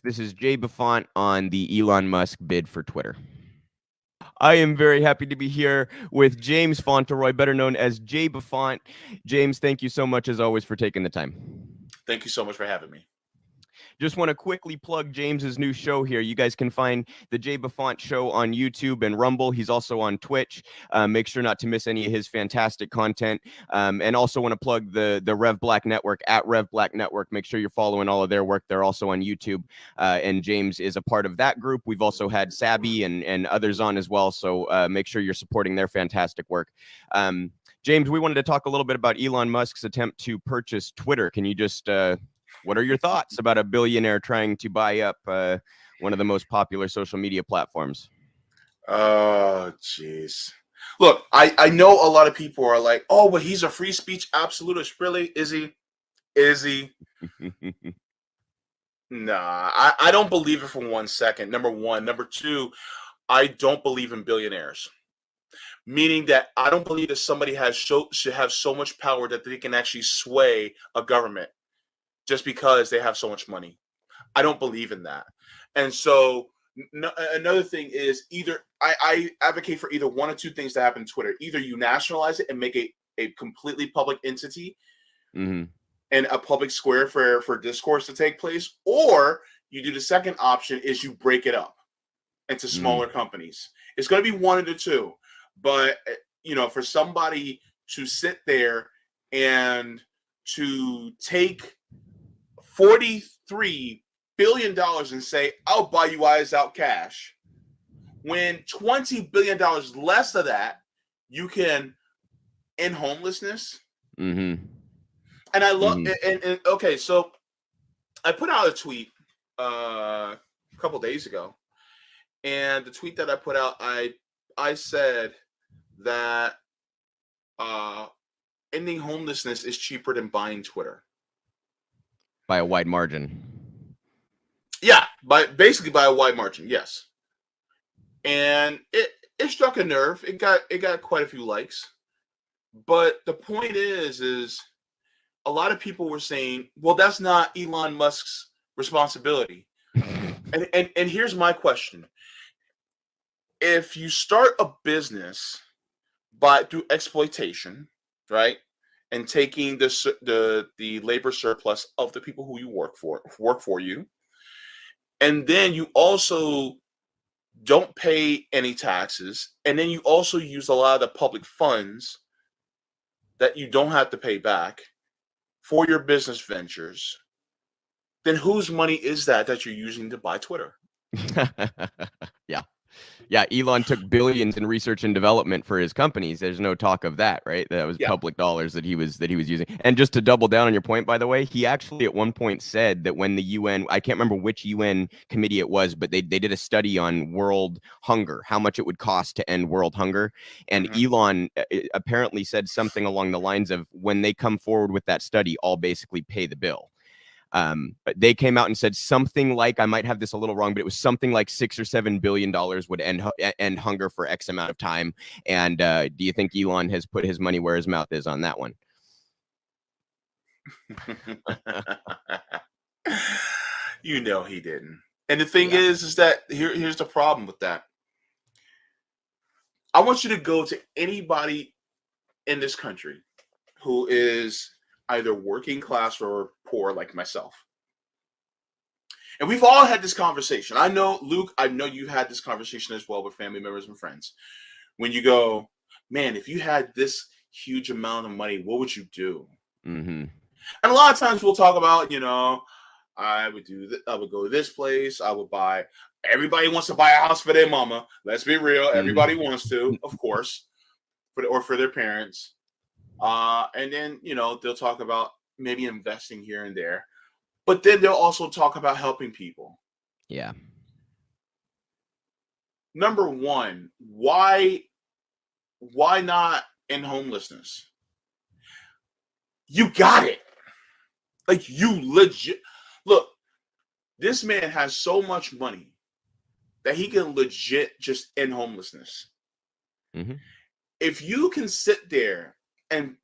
This is Jaybefaunt on the Elon Musk bid for Twitter. I am very happy to be here with James Fauntleroy, better known as Jaybefaunt. James, thank you so much, as always, for taking the time. Thank you so much for having me. Just want to quickly plug James's new show here. You guys can find the Jaybefaunt show on YouTube and Rumble. He's also on Twitch. Make sure not to miss any of his fantastic content. And also want to plug the Rev Black Network at Rev Black Network. Make sure you're following all of their work. They're also on YouTube. And James is a part of that group. We've also had Sabby and others on as well. So make sure you're supporting their fantastic work. James, we wanted to talk a little bit about Elon Musk's attempt to purchase Twitter. Can you just... what are your thoughts about a billionaire trying to buy up one of the most popular social media platforms? Oh, jeez. Look, I know a lot of people are like, oh, but he's a free speech absolutist. Really? Is he? Is he? Nah, I don't believe it for 1 second. Number one. Number two, I don't believe in billionaires. Meaning that I don't believe that somebody should have so much power that they can actually sway a government just because they have so much money. I don't believe in that. And so another thing is either I advocate for either one or two things to happen in Twitter. Either you nationalize it and make a completely public entity and a public square for discourse to take place, or you do the second option is you break it up into smaller companies. It's going to be one of the two. But, for somebody to sit there and to take $43 billion and say, I'll buy you eyes out cash, when $20 billion less of that, you can end homelessness. And I love and okay, so I put out a tweet a couple days ago, and the tweet that I put out, I said that ending homelessness is cheaper than buying Twitter. By a wide margin. Yeah, basically by a wide margin, yes. And it struck a nerve. It got quite a few likes. But the point is a lot of people were saying, well, that's not Elon Musk's responsibility. and here's my question. If you start a business through exploitation, right? And taking the labor surplus of the people who you work for you, and then you also don't pay any taxes, and then you also use a lot of the public funds that you don't have to pay back for your business ventures, then whose money is that you're using to buy Twitter? Yeah, Elon took billions in research and development for his companies. There's no talk of that, right? That was public dollars that he was using. And just to double down on your point, by the way, he actually at one point said that when the UN, I can't remember which UN committee it was, but they did a study on world hunger, how much it would cost to end world hunger. And Elon apparently said something along the lines of, when they come forward with that study, I'll basically pay the bill. But they came out and said something like, I might have this a little wrong, but it was something like $6 or $7 billion would end hunger for X amount of time. And do you think Elon has put his money where his mouth is on that one? He didn't. And the thing is that here's the problem with that. I want you to go to anybody in this country who is either working class or poor, like myself. And we've all had this conversation. I know, Luke, you've had this conversation as well with family members and friends. When you go, man, if you had this huge amount of money, what would you do? And a lot of times we'll talk about, I would go to this place. I would buy. Everybody wants to buy a house for their mama. Let's be real. Everybody wants to, of course, for their parents. And then, they'll talk about maybe investing here and there, but then they'll also talk about helping people. Yeah. Number one, why not end homelessness? You got it. Like, you legit. Look, this man has so much money that he can legit just end homelessness. If you can sit there and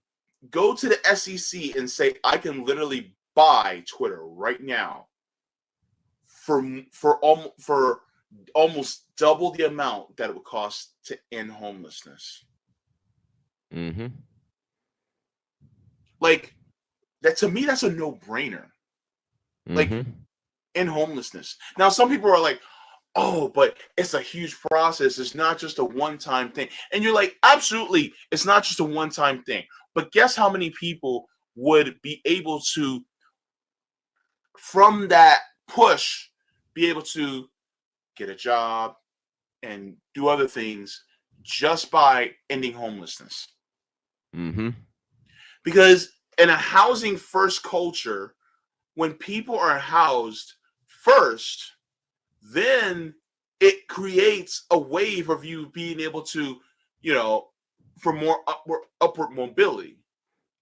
go to the SEC and say, I can literally buy Twitter right now for almost double the amount that it would cost to end homelessness. Mm-hmm. Like that, to me, that's a no-brainer. Like Mm-hmm. end homelessness. Now, some people are like, "Oh, but it's a huge process. It's not just a one-time thing." And you're like, "Absolutely, it's not just a one-time thing." But guess how many people would be able to, from that push, be able to get a job and do other things just by ending homelessness? Mm-hmm. Because in a housing first culture, when people are housed first, then it creates a wave of you being able to, for more upward mobility.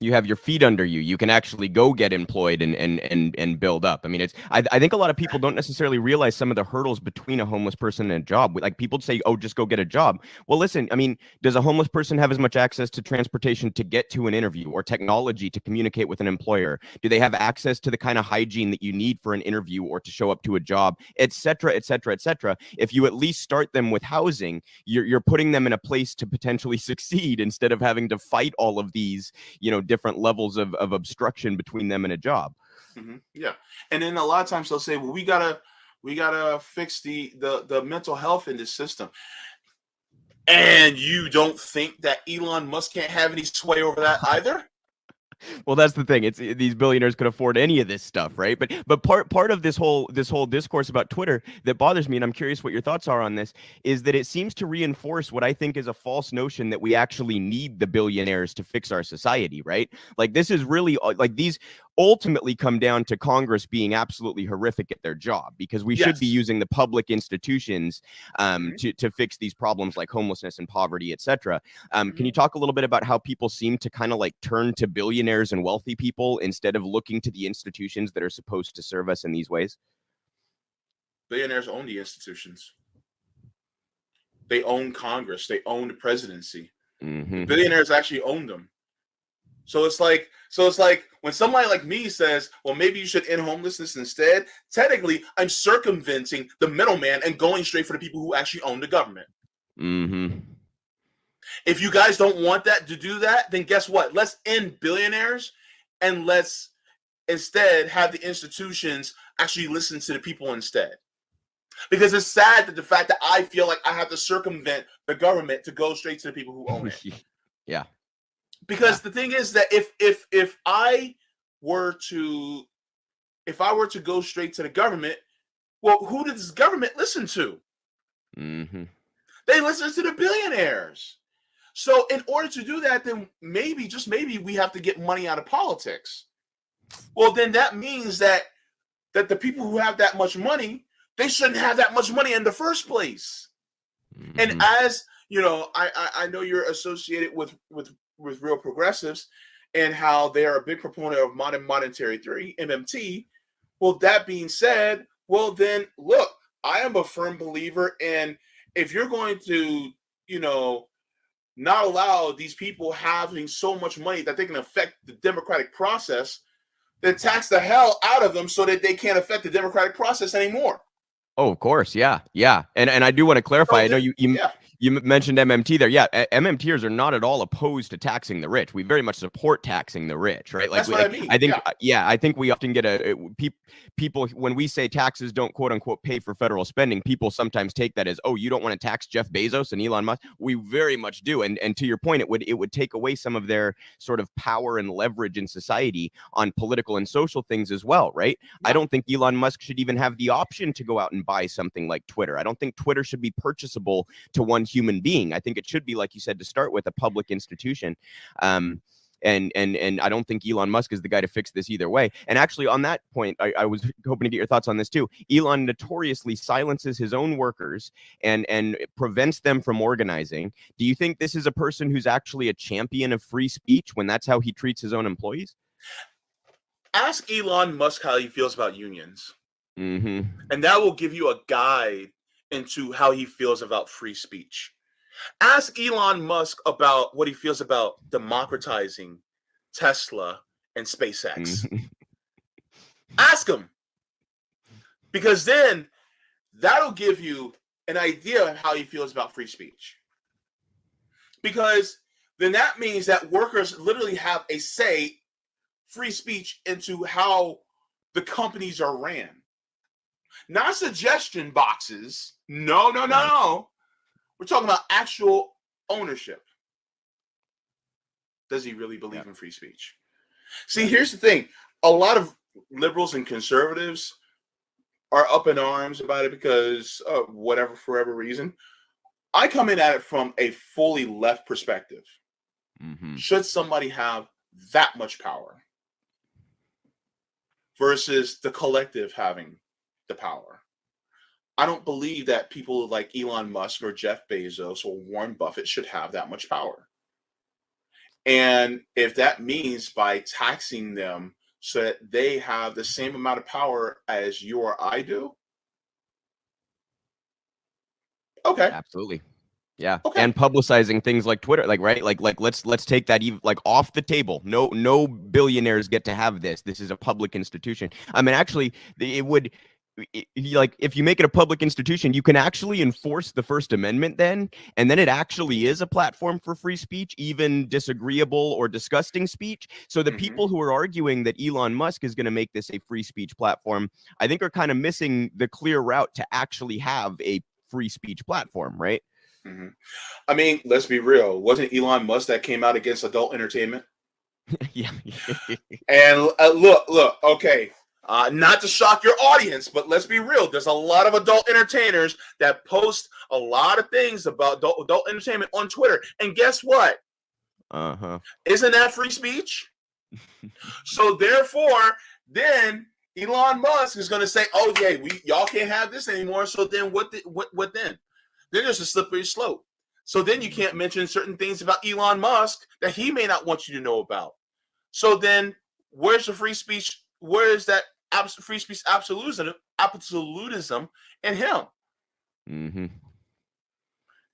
You have your feet under you. You can actually go get employed and build up. I mean, I think a lot of people don't necessarily realize some of the hurdles between a homeless person and a job. Like people say, oh, just go get a job. Well, listen, I mean, does a homeless person have as much access to transportation to get to an interview or technology to communicate with an employer? Do they have access to the kind of hygiene that you need for an interview or to show up to a job, et cetera, et cetera, et cetera? If you at least start them with housing, you're putting them in a place to potentially succeed instead of having to fight all of these, different levels of obstruction between them and a job. Mm-hmm. Yeah. And then a lot of times they'll say, well, we gotta fix the mental health in this system. And you don't think that Elon Musk can't have any sway over that either? Well, that's the thing. It's these billionaires could afford any of this stuff, right? But part of this whole discourse about Twitter that bothers me, and I'm curious what your thoughts are on this, is that it seems to reinforce what I think is a false notion that we actually need the billionaires to fix our society, right? Like this is really like these ultimately come down to Congress being absolutely horrific at their job, because we should be using the public institutions to fix these problems like homelessness and poverty, etc. Can you talk a little bit about how people seem to kind of like turn to billionaires and wealthy people instead of looking to the institutions that are supposed to serve us in these ways? Billionaires own the institutions. They own Congress. They own the presidency. Mm-hmm. The billionaires actually own them. So it's like when somebody like me says, well, maybe you should end homelessness instead, technically I'm circumventing the middleman and going straight for the people who actually own the government. Mm-hmm. If you guys don't want that to do that, then guess what? Let's end billionaires and let's instead have the institutions actually listen to the people instead. Because it's sad that the fact that I feel like I have to circumvent the government to go straight to the people who own it. Yeah. Because the thing is that if I were to go straight to the government, well, who does this government listen to? Mm-hmm. They listen to the billionaires. So in order to do that, then maybe, just maybe, we have to get money out of politics. Well, then that means that the people who have that much money, they shouldn't have that much money in the first place. Mm-hmm. And as you know, I know you're associated with real progressives and how they are a big proponent of modern monetary theory, MMT. Well, that being said, well, then look, I am a firm believer in, if you're going to, not allow these people having so much money that they can affect the democratic process, then tax the hell out of them so that they can't affect the democratic process anymore. Oh, of course. Yeah. And I do want to clarify. I know you mentioned MMT there. Yeah, MMTers are not at all opposed to taxing the rich. We very much support taxing the rich, right? Like, that's what I mean. I think we often get people, when we say taxes don't quote unquote pay for federal spending, people sometimes take that as, oh, you don't want to tax Jeff Bezos and Elon Musk. We very much do. And to your point, it would take away some of their sort of power and leverage in society on political and social things as well, right? Yeah. I don't think Elon Musk should even have the option to go out and buy something like Twitter. I don't think Twitter should be purchasable to one human being. I think it should be, like you said, to start with, a public institution. And I don't think Elon Musk is the guy to fix this either way. And actually, on that point, I was hoping to get your thoughts on this too. Elon notoriously silences his own workers and prevents them from organizing. Do you think this is a person who's actually a champion of free speech when that's how he treats his own employees? Ask Elon Musk how he feels about unions. Mm-hmm. And that will give you a guide into how he feels about free speech. Ask Elon Musk about what he feels about democratizing Tesla and SpaceX. Mm-hmm. Ask him. Because then that'll give you an idea of how he feels about free speech. Because then that means that workers literally have a say, free speech, into how the companies are ran. Not suggestion boxes. No. We're talking about actual ownership. Does he really believe in free speech? See, here's the thing. A lot of liberals and conservatives are up in arms about it because of whatever reason. I come in at it from a fully left perspective. Mm-hmm. Should somebody have that much power versus the collective having the power? I don't believe that people like Elon Musk or Jeff Bezos or Warren Buffett should have that much power. And if that means by taxing them so that they have the same amount of power as you or I do, okay. Absolutely. Yeah. Okay. And publicizing things like Twitter, like, right? Like let's take that even like off the table. No billionaires get to have this. This is a public institution. I mean, actually, it would, like, if you make it a public institution, you can actually enforce the First Amendment then, and then it actually is a platform for free speech, even disagreeable or disgusting speech. So the people who are arguing that Elon Musk is going to make this a free speech platform, I think are kind of missing the clear route to actually have a free speech platform, right? Mm-hmm. I mean, let's be real. Wasn't Elon Musk that came out against adult entertainment? Yeah. And look, okay. Not to shock your audience, but let's be real. There's a lot of adult entertainers that post a lot of things about adult entertainment on Twitter. And guess what? Isn't that free speech? So therefore, then Elon Musk is going to say, "Oh yeah, y'all can't have this anymore." So then what then? Then there's a slippery slope. So then you can't mention certain things about Elon Musk that he may not want you to know about. So then where's the free speech? Where is that free speech absolutism in him?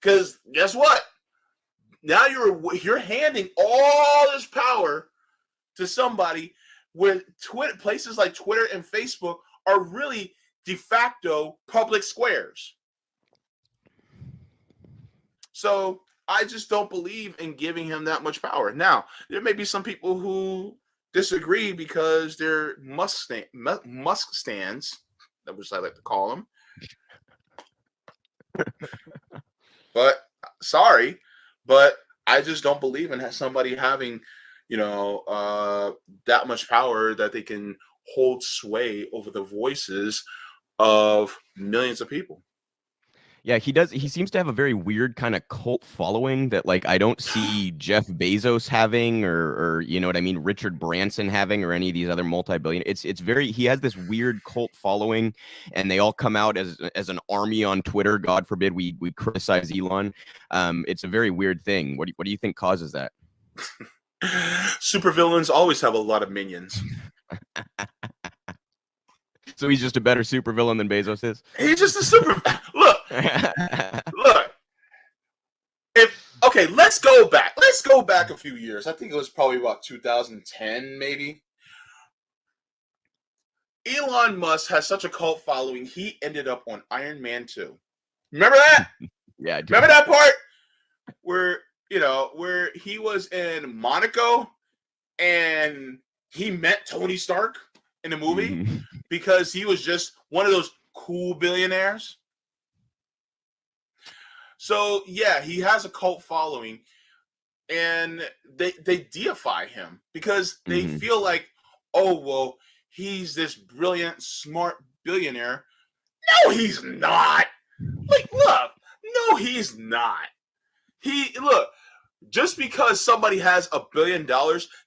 Because guess what? Now you're handing all this power to somebody where places like Twitter and Facebook are really de facto public squares. So I just don't believe in giving him that much power. Now, there may be some people who disagree because they're Musk stands, which I like to call them. But sorry, but I just don't believe in somebody having, that much power that they can hold sway over the voices of millions of people. Yeah, he does. He seems to have a very weird kind of cult following that, like, I don't see Jeff Bezos having, or you know what I mean, Richard Branson having, or any of these other multi-billion. It's very. He has this weird cult following, and they all come out as an army on Twitter. God forbid we criticize Elon. It's a very weird thing. What do you think causes that? Supervillains always have a lot of minions. So he's just a better supervillain than Bezos is? He's just a super. Look. Okay, let's go back. Let's go back a few years. I think it was probably about 2010, maybe. Elon Musk has such a cult following, he ended up on Iron Man 2. Remember that? Yeah, I do. Remember that part where he was in Monaco and he met Tony Stark in the movie because he was just one of those cool billionaires. So yeah, he has a cult following, and they deify him because they feel like, oh well, he's this brilliant, smart billionaire. No, he's not. Like, look, no, he's not. Just because somebody has $1 billion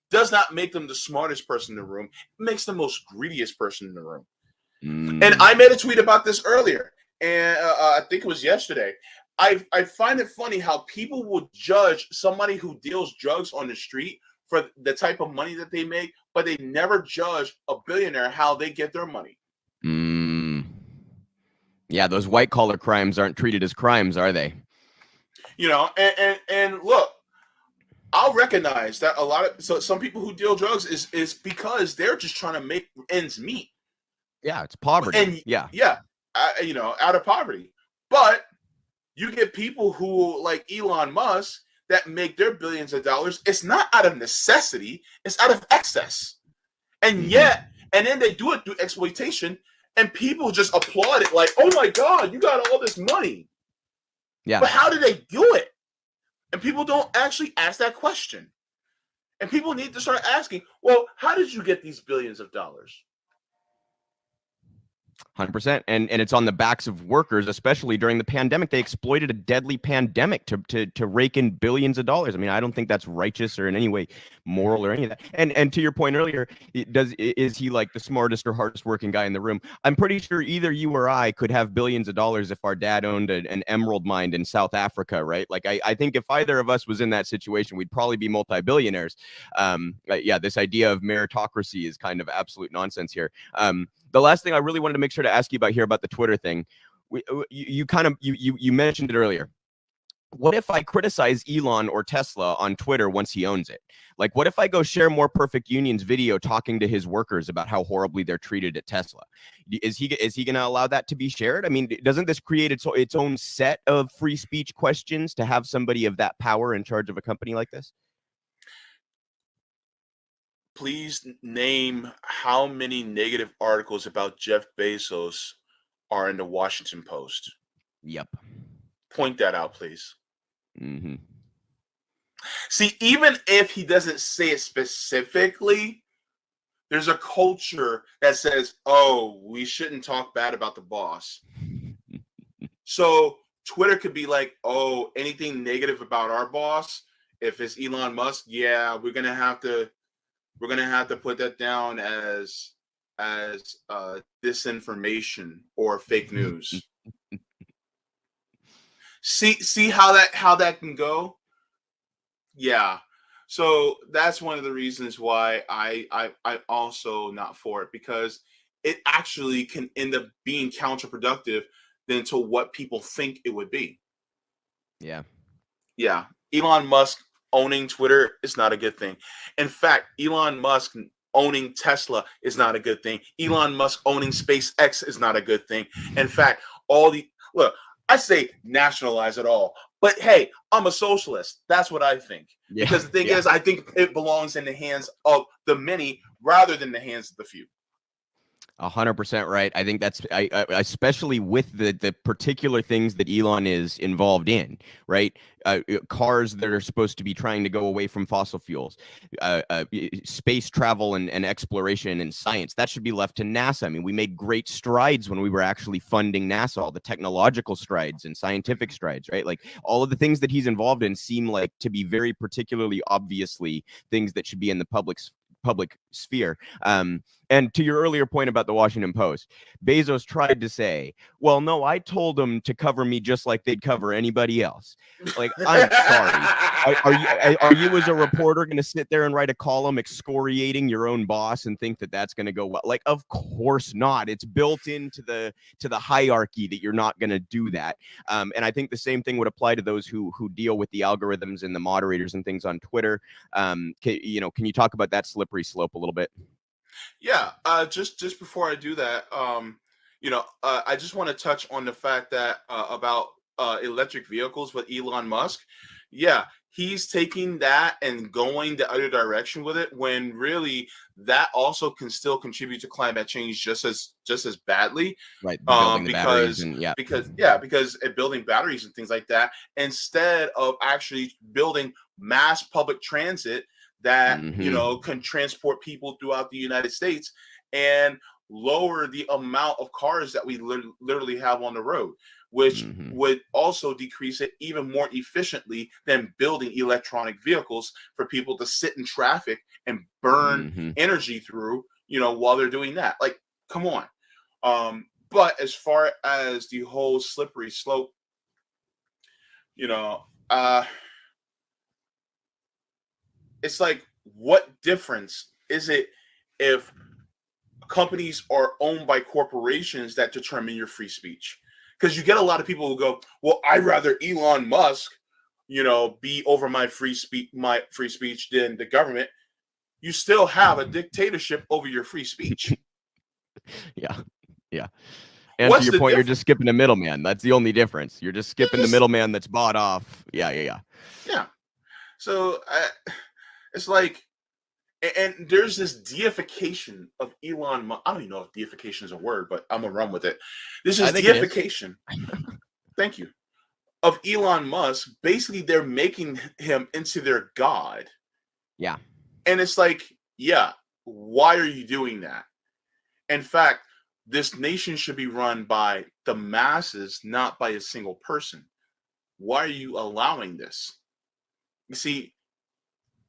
does not make them the smartest person in the room. It makes the most greediest person in the room. And I made a tweet about this earlier, and I think it was yesterday. I find it funny how people will judge somebody who deals drugs on the street for the type of money that they make, but they never judge a billionaire how they get their money. Yeah, those white collar crimes aren't treated as crimes, are they? And look, I'll recognize that some people who deal drugs is because they're just trying to make ends meet. Yeah, it's poverty. And yeah, out of poverty. But you get people who like Elon Musk that make their billions of dollars. It's not out of necessity; it's out of excess. And yet, and then they do it through exploitation, and people just applaud it like, "Oh my God, you got all this money!" Yeah. But how did they do it? And people don't actually ask that question. And people need to start asking, well, how did you get these billions of dollars? 100%. And it's on the backs of workers, especially during the pandemic. They exploited a deadly pandemic to rake in billions of dollars. I mean, I don't think that's righteous or in any way moral or any of that. And to your point earlier, is he like the smartest or hardest working guy in the room? I'm pretty sure either you or I could have billions of dollars if our dad owned an emerald mine in South Africa, right? Like I think if either of us was in that situation, we'd probably be multi-billionaires. Yeah, this idea of meritocracy is kind of absolute nonsense here. The last thing I really wanted to make sure to ask you about here about the Twitter thing, you mentioned it earlier. What if I criticize Elon or Tesla on Twitter once he owns it? Like, what if I go share More Perfect Union's video talking to his workers about how horribly they're treated at Tesla? Is he going to allow that to be shared? I mean, doesn't this create its own set of free speech questions to have somebody of that power in charge of a company like this? Please name how many negative articles about Jeff Bezos are in the Washington Post. Yep. Point that out, please. Mm-hmm. See, even if he doesn't say it specifically, there's a culture that says, oh, we shouldn't talk bad about the boss. So Twitter could be like, oh, anything negative about our boss, if it's Elon Musk, yeah, we're gonna have to put that down as disinformation or fake news. See how that can go? Yeah. So that's one of the reasons why I also not for it, because it actually can end up being counterproductive than to what people think it would be. Yeah. Yeah. Elon Musk owning Twitter is not a good thing. In fact, Elon Musk owning Tesla is not a good thing. Elon Musk owning SpaceX is not a good thing. In fact, I say nationalize it all. But hey, I'm a socialist. That's what I think. Yeah, because the thing is, I think it belongs in the hands of the many rather than the hands of the few. 100% right. I think that's especially with the particular things that Elon is involved in, right? Cars that are supposed to be trying to go away from fossil fuels, space travel and exploration and science. That should be left to NASA. I mean, we made great strides when we were actually funding NASA, all the technological strides and scientific strides, right? Like all of the things that he's involved in seem like to be very particularly obviously things that should be in the public sphere. And to your earlier point about the Washington Post, Bezos tried to say, well, no, I told them to cover me just like they'd cover anybody else. Like, I'm sorry. Are you as a reporter going to sit there and write a column excoriating your own boss and think that that's going to go well? Like, of course not. It's built into the hierarchy that you're not going to do that. And I think the same thing would apply to those who deal with the algorithms and the moderators and things on Twitter. Can you talk about that slippery slope a little bit? Yeah, just before I do that, I just want to touch on the fact that about electric vehicles with Elon Musk. Yeah, he's taking that and going the other direction with it, when really that also can still contribute to climate change just as badly. Right, building the batteries because building batteries and things like that, instead of actually building mass public transit that can transport people throughout the United States and lower the amount of cars that we literally have on the road, which would also decrease it even more efficiently than building electronic vehicles for people to sit in traffic and burn energy through, while they're doing that. Like, come on. But as far as the whole slippery slope, it's like, what difference is it if companies are owned by corporations that determine your free speech? Because you get a lot of people who go, well, I'd rather Elon Musk, be over my free speech than the government. You still have a dictatorship over your free speech. Yeah. Yeah. And to What's your the point, you're difference? just skipping the middleman. That's the only difference. You're just skipping the middleman that's bought off. Yeah. Yeah. So it's like, and there's this deification of Elon Musk. I don't even know if deification is a word, but I'm gonna run with it. This I is think it is. deification. Thank you. Of Elon Musk. Basically, they're making him into their god. Yeah. And it's like, yeah, why are you doing that? In fact, this nation should be run by the masses, not by a single person. Why are you allowing this? You see,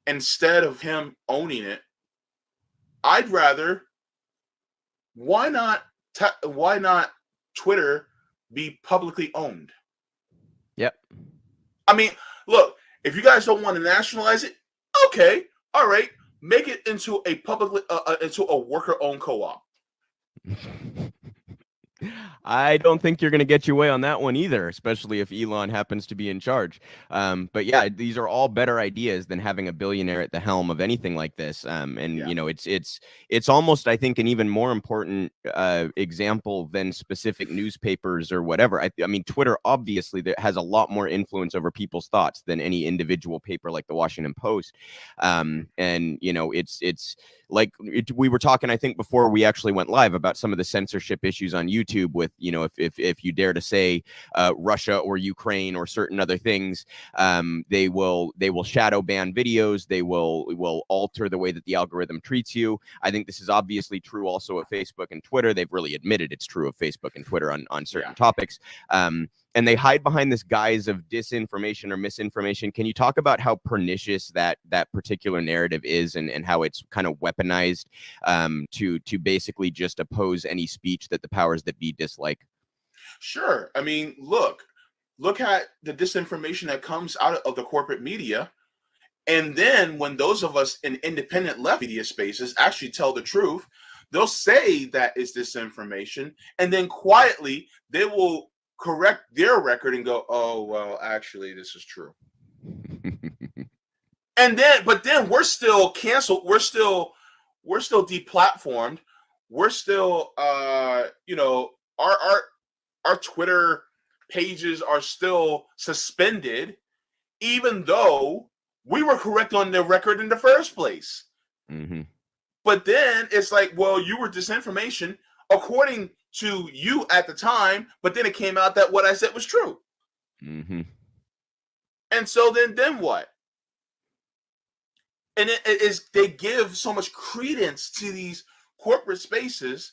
instead of him owning it, I'd rather, why not Twitter be publicly owned? Yep. I mean, look, if you guys don't want to nationalize it, okay, all right, make it into a into a worker-owned co-op. I don't think you're going to get your way on that one either, especially if Elon happens to be in charge. But yeah, these are all better ideas than having a billionaire at the helm of anything like this. And Yeah. you know, it's almost, I think, an even more important example than specific newspapers or whatever. I mean, Twitter obviously that has a lot more influence over people's thoughts than any individual paper like the Washington Post. And you know, it's like we were talking, I think, before we actually went live about some of the censorship issues on YouTube with, you know, if you dare to say Russia or Ukraine or certain other things, they will shadow ban videos. They will alter the way that the algorithm treats you. I think this is obviously true also of Facebook and Twitter. They've really admitted it's true of Facebook and Twitter on certain topics. And they hide behind this guise of disinformation or misinformation. Can you talk about how pernicious that particular narrative is, and how it's kind of weaponized to basically just oppose any speech that the powers that be dislike? Sure. I mean, look at the disinformation that comes out of the corporate media. And then when those of us in independent left media spaces actually tell the truth, they'll say that is disinformation. And then quietly they will correct their record and go, oh, well, actually, this is true. And then, but then we're still canceled. We're still deplatformed. We're still, you know, our Twitter pages are still suspended, even though we were correct on the record in the first place. Mm-hmm. But then it's like, well, you were disinformation according to you at the time, but then it came out that what I said was true. Mm-hmm. And so then what? And it is, they give so much credence to these corporate spaces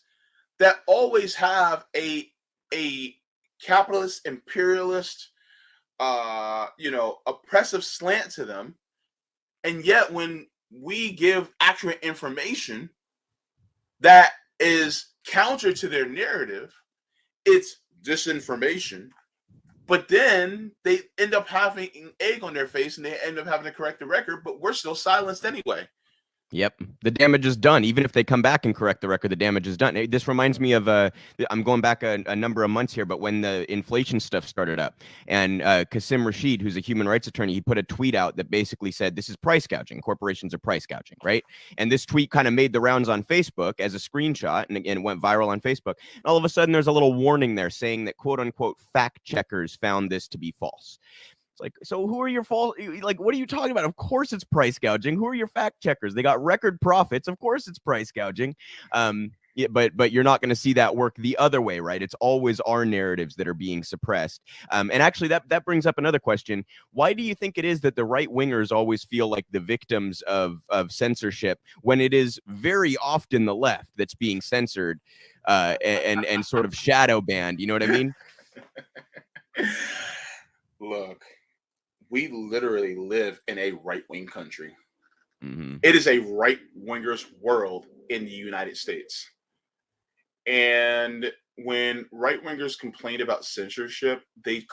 that always have a capitalist, imperialist, you know, oppressive slant to them. And yet when we give accurate information that is counter to their narrative, it's disinformation. But then they end up having an egg on their face and they end up having to correct the record, but we're still silenced anyway. Yep. The damage is done. Even if they come back and correct the record, the damage is done. This reminds me of, I'm going back a number of months here, but when the inflation stuff started up, and Qasim Rashid, who's a human rights attorney, he put a tweet out that basically said, this is price gouging. Corporations are price gouging, right? And this tweet kind of made the rounds on Facebook as a screenshot, and again, it went viral on Facebook. And all of a sudden, there's a little warning there saying that, quote unquote, fact checkers found this to be false. It's like, so who are your fault? Like, what are you talking about? Of course it's price gouging. Who are your fact checkers? They got record profits. Of course it's price gouging. Yeah, but you're not going to see that work the other way, right? It's always our narratives that are being suppressed. And actually, that brings up another question. Why do you think it is that the right wingers always feel like the victims of censorship when it is very often the left that's being censored and sort of shadow banned? You know what I mean? Look, we literally live in a right-wing country. Mm-hmm. It is a right-wingers world in the United States. And when right-wingers complain about censorship, they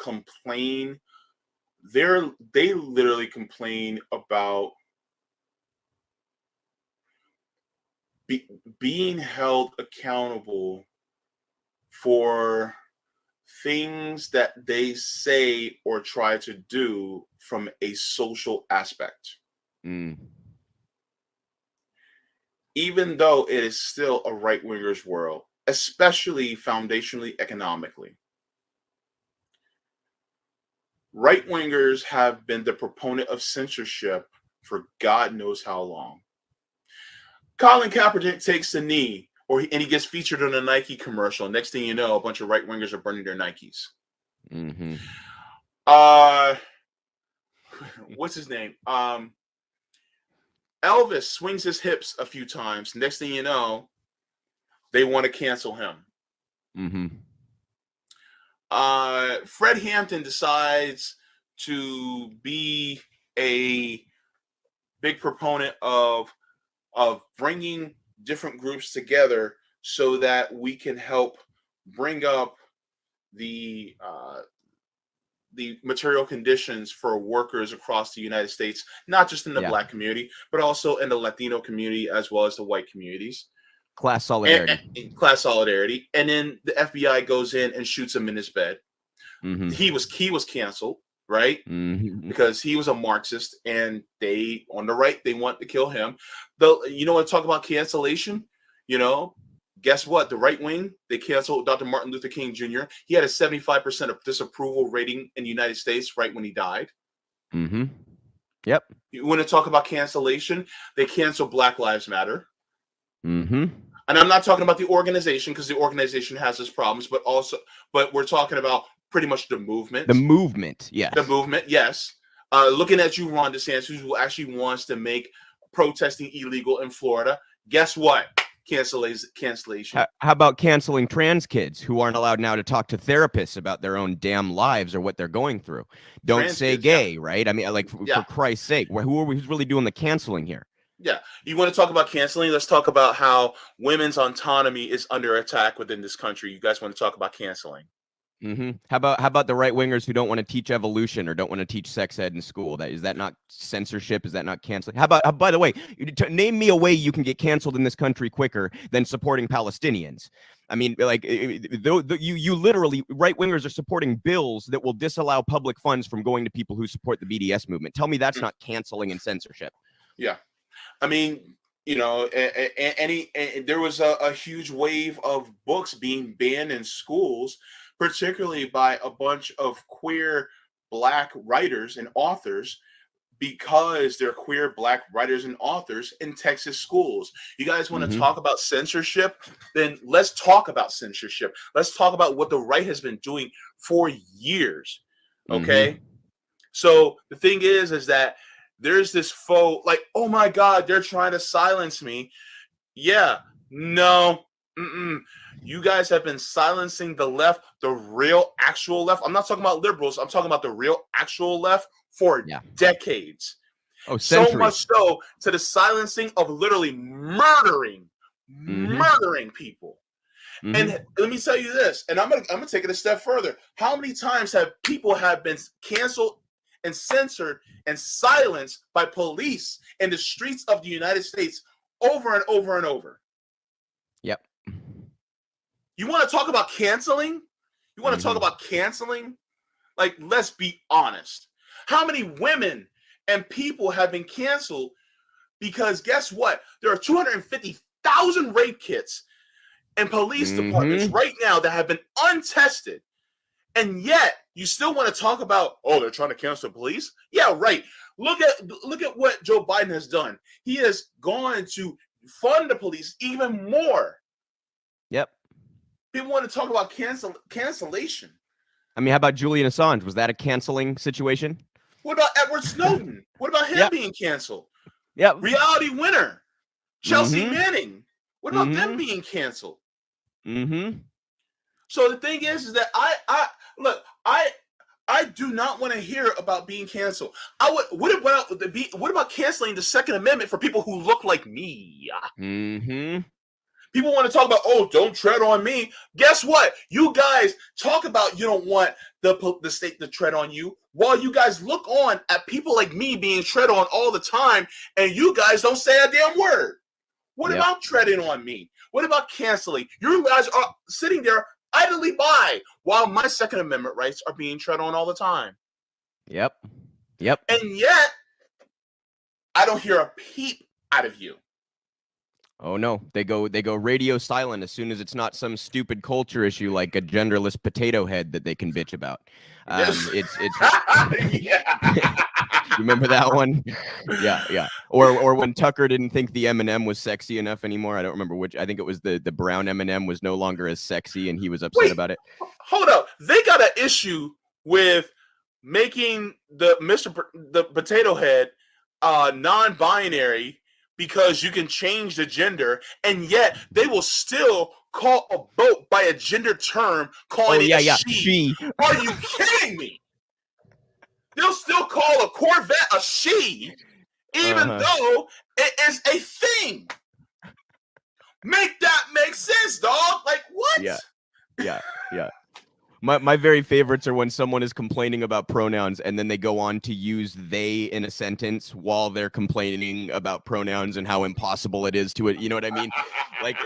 literally complain about being held accountable for things that they say or try to do from a social aspect. Mm. Even though it is still a right-wingers world. especially foundationally economically. Right-wingers have been the proponent of censorship for God knows how long. Colin Kaepernick takes the knee, and he gets featured on a Nike commercial. Next thing you know, a bunch of right-wingers are burning their Nikes. Mm-hmm. What's his name? Elvis swings his hips a few times. Next thing you know, they want to cancel him. Mm-hmm. Fred Hampton decides to be a big proponent of bringing different groups together so that we can help bring up the material conditions for workers across the United States, not just in the Black community, but also in the Latino community as well as the white communities. Class solidarity. And class solidarity. And then the FBI goes in and shoots him in his bed. Mm-hmm. He was canceled, right? Mm-hmm. Because he was a Marxist, and they on the right, they want to kill him. You know what? Talk about cancellation. Guess what? The right wing, they canceled Dr. Martin Luther King Jr. He had a 75% of disapproval rating in the United States right when he died. Mm-hmm. Yep. You want to talk about cancellation? They canceled Black Lives Matter. Mm-hmm. And I'm not talking about the organization, because the organization has its problems, but we're talking about pretty much the movement. The movement, yes. The movement, yes. Looking at you, Ron DeSantis, who actually wants to make protesting illegal in Florida. Guess what? Cancellation. How about canceling trans kids who aren't allowed now to talk to therapists about their own damn lives or what they're going through? Don't trans say kids, gay, right? I mean, for Christ's sake, who's really doing the canceling here? Yeah. You want to talk about canceling? Let's talk about how women's autonomy is under attack within this country. You guys want to talk about canceling? Mm-hmm. How about the right wingers who don't want to teach evolution or don't want to teach sex ed in school? Is that not censorship? Is that not canceling? By the way, name me a way you can get canceled in this country quicker than supporting Palestinians. I mean, you literally, right wingers are supporting bills that will disallow public funds from going to people who support the BDS movement. Tell me that's not canceling and censorship. Yeah. I mean, there was a huge wave of books being banned in schools, particularly by a bunch of queer Black writers and authors, because they're queer Black writers and authors in Texas schools. You guys want to talk about censorship? Then let's talk about censorship. Let's talk about what the right has been doing for years. Okay? So the thing is that there's this faux, like, oh my God, they're trying to silence me. Yeah, no. You guys have been silencing the left, the real actual left. I'm not talking about liberals. I'm talking about the real actual left for decades. Oh, so much so to the silencing of literally murdering people. And let me tell you this, and I'm gonna take it a step further. How many times have people been canceled and censored and silenced by police in the streets of the United States over and over and over? Yep. You want to talk about canceling? You want to talk about canceling? Like, let's be honest. How many women and people have been canceled because guess what? There are 250,000 rape kits in police departments right now that have been untested. And yet you still want to talk about, oh, they're trying to cancel the police? Yeah, right. Look at what Joe Biden has done. He has gone to fund the police even more. Yep. People want to talk about cancellation. I mean, how about Julian Assange? Was that a canceling situation? What about Edward Snowden? What about him being canceled? Yeah. Reality winner, Chelsea Manning. What about them being canceled? So the thing is that I do not want to hear about being canceled. What about canceling the Second Amendment for people who look like me? People want to talk about, oh, don't tread on me. Guess what? You guys talk about you don't want the state to tread on you, while you guys look on at people like me being tread on all the time, and you guys don't say a damn word. What about treading on me? What about canceling? You guys are sitting there idly by while my Second Amendment rights are being tread on all the time. Yep. And yet, I don't hear a peep out of you. Oh no, they go radio silent as soon as it's not some stupid culture issue like a genderless potato head that they can bitch about. Yes. It's Yeah. you remember that one? Yeah. Or when Tucker didn't think the M&M was sexy enough anymore. I don't remember which. I think it was the brown M&M was no longer as sexy, and he was upset Wait, about it. hold up. They got an issue with making the the potato head non-binary because you can change the gender, and yet they will still call a boat by a gender term, calling it a she. Are you kidding me? They'll still call a Corvette a she, even though it is a thing. Make that make sense, dog. Like, what? Yeah. My very favorites are when someone is complaining about pronouns and then they go on to use they in a sentence while they're complaining about pronouns and how impossible it is to it. You know what I mean? Like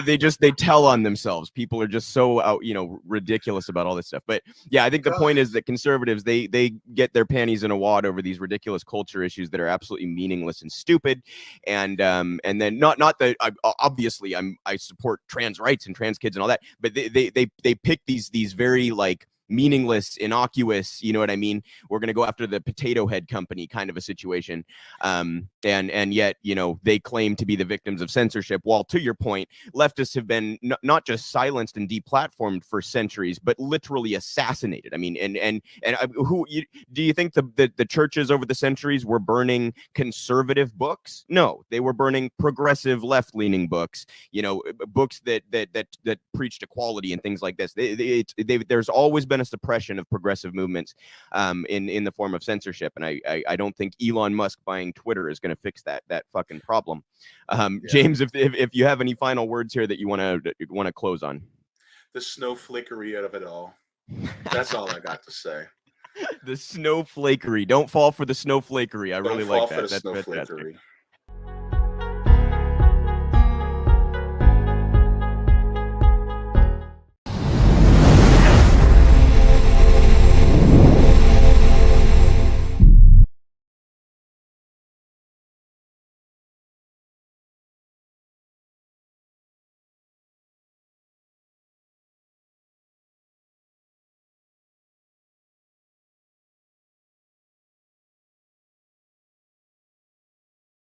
they tell on themselves. People are just so ridiculous about all this stuff. But yeah, I think the point is that conservatives, they get their panties in a wad over these ridiculous culture issues that are absolutely meaningless and stupid. And then not that obviously I support trans rights and trans kids and all that, but they pick these very like meaningless, innocuous, you know what I mean? We're going to go after the potato head company kind of a situation. And yet, they claim to be the victims of censorship. While to your point, leftists have been not just silenced and deplatformed for centuries, but literally assassinated. I mean, and do you think the churches over the centuries were burning conservative books? No, they were burning progressive left-leaning books, books that preached equality and things like this. There's always been a suppression of progressive movements in the form of censorship, and I don't think Elon Musk buying Twitter is going to fix that fucking problem. James, if you have any final words here that you want to close on, the snowflakery out of it all. That's all I got to say. The snowflakery. Don't fall for the snowflakery. I really like that. That's snowflakery.